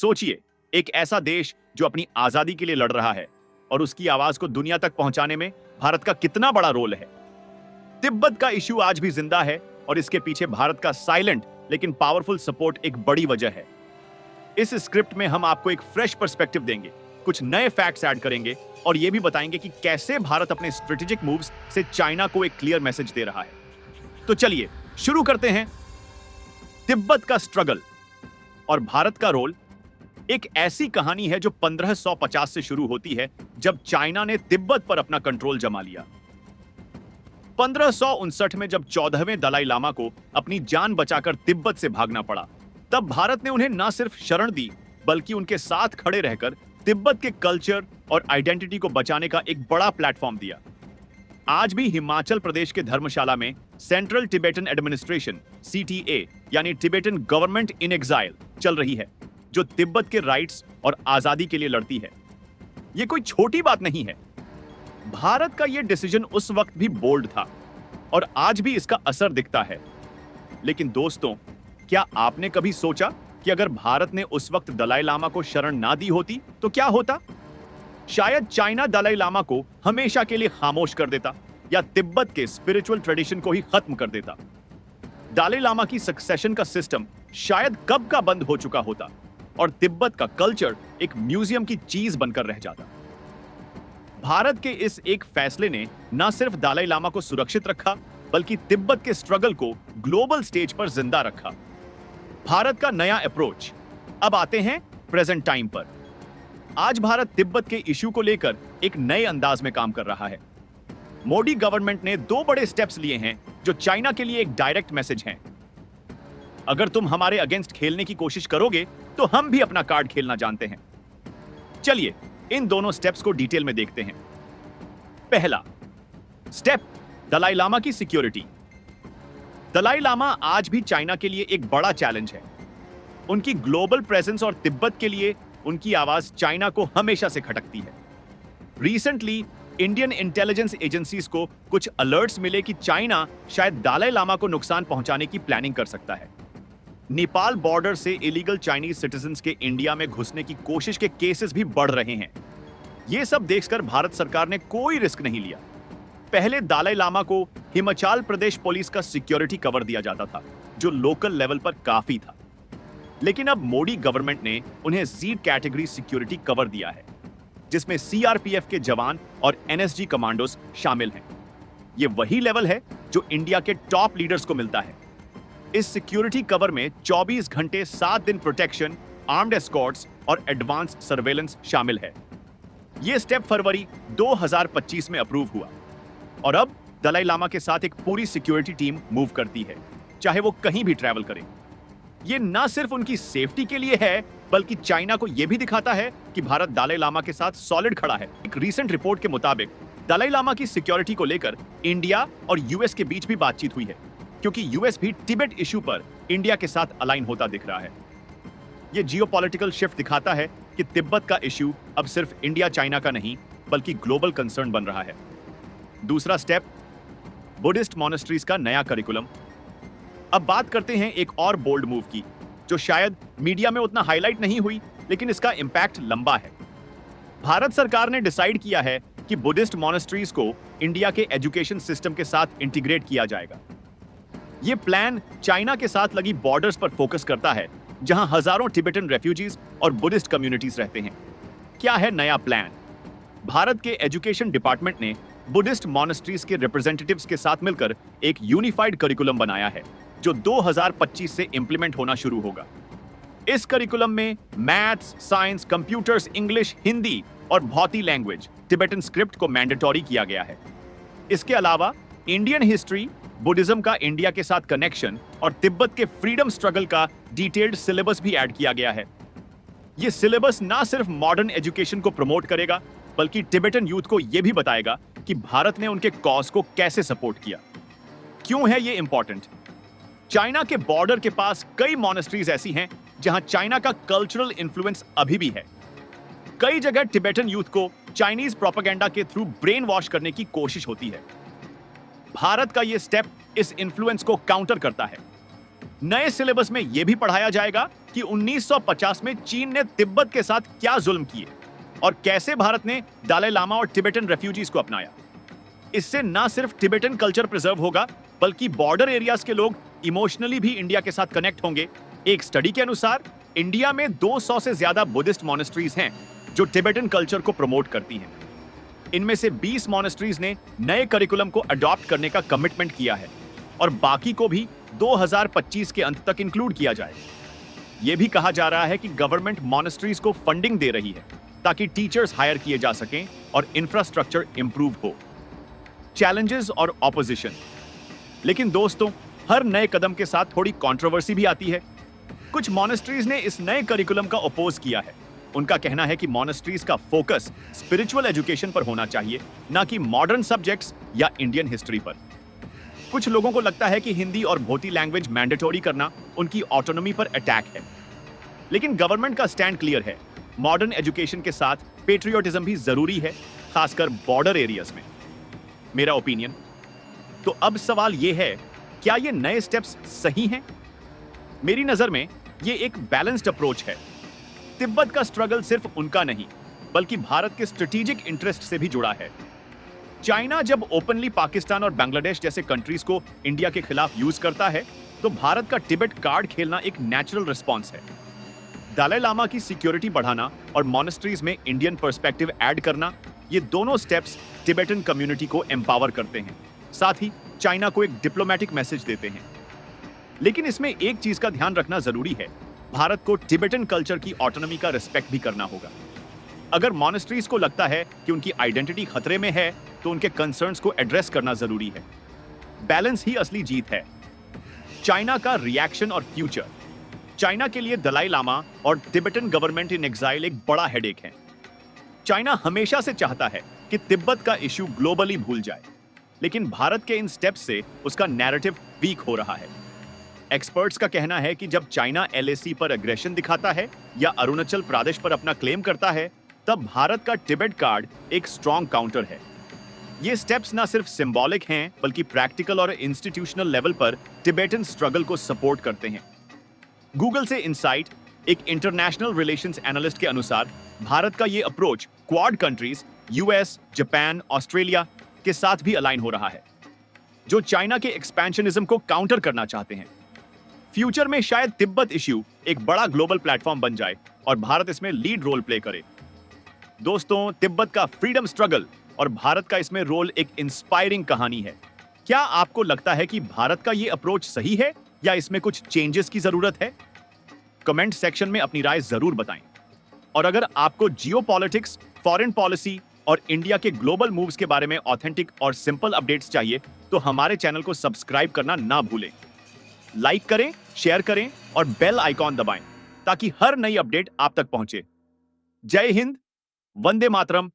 सोचिए, एक ऐसा देश जो अपनी आजादी के लिए लड़ रहा है और उसकी आवाज को दुनिया तक पहुंचाने में भारत का कितना बड़ा रोल है। तिब्बत का इश्यू आज भी जिंदा है और इसके पीछे भारत का साइलेंट लेकिन पावरफुल सपोर्ट एक बड़ी वजह है। इस स्क्रिप्ट में हम आपको एक फ्रेश पर्सपेक्टिव देंगे, कुछ नए फैक्ट्स ऐड करेंगे और यह भी बताएंगे कि कैसे भारत अपने स्ट्रेटेजिक मूव्स से चाइना को एक क्लियर मैसेज दे रहा है। तो चलिए शुरू करते हैं। तिब्बत का स्ट्रगल और भारत का रोल एक ऐसी कहानी है जो 1550 से शुरू होती है, जब चाइना ने तिब्बत पर अपना कंट्रोल जमा लिया। 1559 में जब 14वें दलाई लामा को अपनी जान बचाकर तिब्बत से भागना पड़ा, तब भारत ने उन्हें न सिर्फ शरण दी बल्कि उनके साथ खड़े रहकर तिब्बत के कल्चर और आइडेंटिटी को बचाने का एक बड़ा प्लेटफॉर्म दिया। आज भी हिमाचल प्रदेश के धर्मशाला में सेंट्रल टिबेटन एडमिनिस्ट्रेशन CTA यानी टिबेटन गवर्नमेंट इन एग्जाइल चल रही है, जो तिब्बत के राइट्स और आजादी के लिए लड़ती है। यह कोई छोटी बात नहीं है। भारत का यह डिसीजन उस वक्त भी बोल्ड था और आज भी इसका असर दिखता है। लेकिन दोस्तों, क्या आपने कभी सोचा कि अगर भारत ने उस वक्त दलाई लामा को शरण ना दी होती तो क्या होता? शायद चाइना दलाई लामा को हमेशा के लिए खामोश कर देता या तिब्बत के स्पिरिचुअल ट्रेडिशन को ही खत्म कर देता। दलाई लामा की सक्सेशन का सिस्टम शायद कब का बंद हो चुका होता और तिब्बत का कल्चर एक म्यूजियम की चीज बनकर रह जाता। भारत के इस एक फैसले ने न सिर्फ दलाई लामा को सुरक्षित रखा बल्कि तिब्बत के स्ट्रगल को ग्लोबल स्टेज पर जिंदा रखा। भारत का नया अप्रोच। अब आते हैं प्रेजेंट टाइम पर। आज भारत तिब्बत के इश्यू को लेकर एक नए अंदाज में काम कर रहा है। मोदी गवर्नमेंट ने 2 बड़े स्टेप्स लिए हैं जो चाइना के लिए एक डायरेक्ट मैसेज हैं। अगर तुम हमारे अगेंस्ट खेलने की कोशिश करोगे तो हम भी अपना कार्ड खेलना जानते हैं। चलिए इन दोनों स्टेप्स को डिटेल में देखते हैं। पहला स्टेप, दलाई लामा की सिक्योरिटी। दलाई लामा आज भी चाइना के लिए एक बड़ा चैलेंज है। उनकी ग्लोबल प्रेजेंस और तिब्बत के लिए उनकी आवाज चाइना को हमेशा से खटकती है। रिसेंटली इंडियन इंटेलिजेंस एजेंसीज को कुछ अलर्ट्स मिले कि चाइना शायद दलाई लामा को नुकसान पहुंचाने की प्लानिंग कर सकता है। नेपाल बॉर्डर से इलीगल चाइनीज सिटीजन्स के इंडिया में घुसने की कोशिश के केसेस भी बढ़ रहे हैं। यह सब देखकर भारत सरकार ने कोई रिस्क नहीं लिया। पहले दलाई लामा को हिमाचल प्रदेश पुलिस का सिक्योरिटी कवर दिया जाता था, जो लोकल लेवल पर काफी था। लेकिन अब मोदी गवर्नमेंट ने उन्हें Z कैटेगरी सिक्योरिटी कवर दिया है, जिसमें CRPF के जवान और NSG कमांडोज शामिल हैं। यह वही लेवल है जो इंडिया के टॉप लीडर्स को मिलता है। इस सिक्योरिटी कवर में 24 घंटे 7 दिन प्रोटेक्शन, आर्म्ड एस्कॉर्ट्स और एडवांस सर्वेलेंस शामिल है। यह स्टेप फरवरी 2025 में अप्रूव हुआ और अब दलाई लामा के साथ एक पूरी सिक्योरिटी टीम मूव करती है, चाहे वो कहीं भी ट्रैवल करें। यह ना सिर्फ उनकी सेफ्टी के लिए है बल्कि चाइना को यह भी दिखाता है कि भारत दलाई लामा के साथ सॉलिड खड़ा है। एक रीसेंट रिपोर्ट के मुताबिक दलाई लामा की सिक्योरिटी को लेकर इंडिया और US के बीच भी बातचीत हुई है, क्योंकि US भी तिब्बत इश्यू पर इंडिया के साथ अलाइन होता दिख रहा है। यह जियोपॉलिटिकल शिफ्ट दिखाता है कि तिब्बत का इश्यू अब सिर्फ इंडिया चाइना का नहीं बल्कि ग्लोबल कंसर्न बन रहा है। दूसरा स्टेप, बुद्धिस्ट मॉनेस्ट्रीज का नया करिकुलम। अब बात करते हैं एक और बोल्ड मूव की, जो शायद मीडिया में उतना हाईलाइट नहीं हुई, लेकिन इसका इंपैक्ट लंबा है। भारत सरकार ने डिसाइड किया है कि बुद्धिस्ट मॉनेस्ट्रीज को इंडिया के एजुकेशन सिस्टम के साथ इंटीग्रेट किया जाएगा। यह प्लान चाइना के साथ लगी बॉर्डर्स पर फोकस करता है, जहां हजारों टिबेटन रेफ्यूजीज और बुद्धिस्ट कम्युनिटीज रहते हैं। क्या है नया प्लान? भारत के एजुकेशन डिपार्टमेंट ने बुद्धिस्ट मॉनेस्ट्रीज के रिप्रेजेंटेटिव्स के साथ मिलकर एक यूनिफाइड करिकुलम बनाया है, जो 2025 से इंप्लीमेंट होना शुरू होगा। इस करिकुलम में maths, science, computers, English, Hindi और भौतिक लैंग्वेज टिबेटन स्क्रिप्ट को मैंडेटरी किया गया है। इसके अलावा इंडियन हिस्ट्री, बुद्धिज्म का इंडिया के साथ कनेक्शन और तिब्बत के फ्रीडम स्ट्रगल का डिटेल्ड सिलेबस भी ऐड किया गया है। यह सिलेबस ना सिर्फ मॉडर्न एजुकेशन को प्रमोट करेगा बल्कि टिबेटन यूथ को यह भी बताएगा कि भारत ने उनके कॉज को कैसे सपोर्ट किया। क्यों है यह इंपॉर्टेंट? चाइना के बॉर्डर के पास कई मॉनेस्ट्रीज ऐसी हैं जहां चाइना का कल्चरल इन्फ्लुएंस अभी भी है। कई जगह टिबेटन यूथ को चाइनीज प्रोपेगेंडा के थ्रू ब्रेन वॉश करने की कोशिश होती है। भारत का यह स्टेप इस इन्फ्लुएंस को काउंटर करता है। नए सिलेबस में यह भी पढ़ाया जाएगा कि 1950 में चीन ने तिब्बत के साथ क्या जुल्म किए और कैसे भारत ने दलाई लामा और तिब्बतन रेफ्यूजीज को अपनाया। इससे ना सिर्फ तिब्बतन कल्चर प्रिजर्व होगा, बल्कि बॉर्डर एरियाज के लोग इमोशनली भी इंडिया के साथ कनेक्ट होंगे। एक स्टडी के अनुसार इंडिया में 200 से ज्यादा बुद्धिस्ट मॉनेस्ट्रीज हैं जो तिब्बतन कल्चर को प्रमोट करती हैं। इनमें से 20 मॉनेस्ट्रीज ने नए करिकुलम को अडॉप्ट करने का कमिटमेंट किया है और बाकी को भी 2025 के अंत तक इंक्लूड किया जाए। यह भी कहा जा रहा है कि गवर्नमेंट मॉनेस्ट्रीज को फंडिंग दे रही है ताकि टीचर्स हायर किए जा सकें और इंफ्रास्ट्रक्चर इंप्रूव हो। चैलेंजेस और ऑपोजिशन। लेकिन दोस्तों, हर नए कदम के साथ थोड़ी कंट्रोवर्सी भी आती है। कुछ मॉनेस्ट्रीज ने इस नए करिकुलम का अपोज किया है। उनका कहना है कि मॉनेस्ट्रीज का फोकस स्पिरिचुअल एजुकेशन पर होना चाहिए, ना कि मॉडर्न सब्जेक्ट्स या इंडियन हिस्ट्री पर। कुछ लोगों को लगता है कि हिंदी और भोती लैंग्वेज मैंडेटरी करना उनकी ऑटोनॉमी पर अटैक है। लेकिन गवर्नमेंट का स्टैंड क्लियर है, मॉडर्न एजुकेशन के साथ पेट्रियोटिज्म भी जरूरी है, खासकर बॉर्डर एरियाज में। मेरा ओपिनियन। तो अब सवाल यह है, क्या ये नए स्टेप्स सही हैं? मेरी नजर में ये एक बैलेंस्ड अप्रोच है। तिब्बत का स्ट्रगल सिर्फ उनका नहीं, बल्कि भारत के स्ट्रेटेजिक इंटरेस्ट से भी जुड़ा है। चाइना जब ओपनली पाकिस्तान और बांग्लादेश जैसे कंट्रीज को इंडिया के खिलाफ यूज करता है, तो भारत का तिब्बत कार्ड खेलना एक नेचुरल रिस्पॉन्स है। दलाई लामा की सिक्योरिटी बढ़ाना और मॉनेस्ट्रीज में इंडियन पर्सपेक्टिव ऐड करना, ये दोनों स्टेप्स तिब्बतन कम्युनिटी को एम्पावर करते हैं, साथ ही चाइना को एक डिप्लोमेटिक मैसेज देते हैं। लेकिन इसमें एक चीज का ध्यान रखना जरूरी है, भारत को तिब्बतन कल्चर की ऑटोनॉमी का रिस्पेक्ट भी करना होगा। अगर मॉनेस्ट्रीज को लगता है कि उनकी आइडेंटिटी खतरे में है, तो उनके कंसर्न्स को एड्रेस करना जरूरी है। बैलेंस ही असली जीत है। चाइना का रिएक्शन और फ्यूचर। चाइना के लिए दलाई लामा और तिब्बतन गवर्नमेंट इन एग्जाइल एक बड़ा हेडेक है। चाइना हमेशा से चाहता है कि तिब्बत का इश्यू ग्लोबली भूल जाए, लेकिन भारत के इन स्टेप्स से उसका नैरेटिव वीक हो रहा है। एक्सपर्ट्स का कहना है कि जब चाइना एलएसी पर एग्रेशन दिखाता है या अरुणाचल प्रदेश पर अपना क्लेम करता है, तब भारत का तिब्बत कार्ड एक स्ट्रॉन्ग काउंटर है। ये स्टेप्स ना सिर्फ सिंबॉलिक हैं, बल्कि प्रैक्टिकल और इंस्टीट्यूशनल लेवल पर तिब्बतन स्ट्रगल को सपोर्ट करते हैं। गूगल से इनसाइट, एक इंटरनेशनल रिलेशंस एनालिस्ट के अनुसार, भारत का ये approach quad countries US, Japan, Australia के साथ भी अलाइन हो रहा है, जो चाइना के एक्सपेंशनिज्म को काउंटर करना चाहते हैं। फ्यूचर में शायद तिब्बत इश्यू एक बड़ा ग्लोबल प्लेटफॉर्म बन जाए और भारत इसमें लीड रोल प्ले करे। दोस्तों, तिब्बत का फ्रीडम स्ट्रगल और भारत का इसमें रोल एक इंस्पायरिंग कहानी है। क्या आपको लगता है कि भारत का यह अप्रोच सही है या इसमें कुछ चेंजेस की जरूरत है? कमेंट सेक्शन में अपनी राय जरूर बताएं। और अगर आपको जियोपॉलिटिक्स, फॉरेन पॉलिसी और इंडिया के ग्लोबल मूव्स के बारे में ऑथेंटिक और सिंपल अपडेट्स चाहिए, तो हमारे चैनल को सब्सक्राइब करना ना भूलें। लाइक करें, शेयर करें और बेल आइकॉन दबाएं ताकि हर नई अपडेट आप तक पहुंचे। जय हिंद, वंदे मातरम,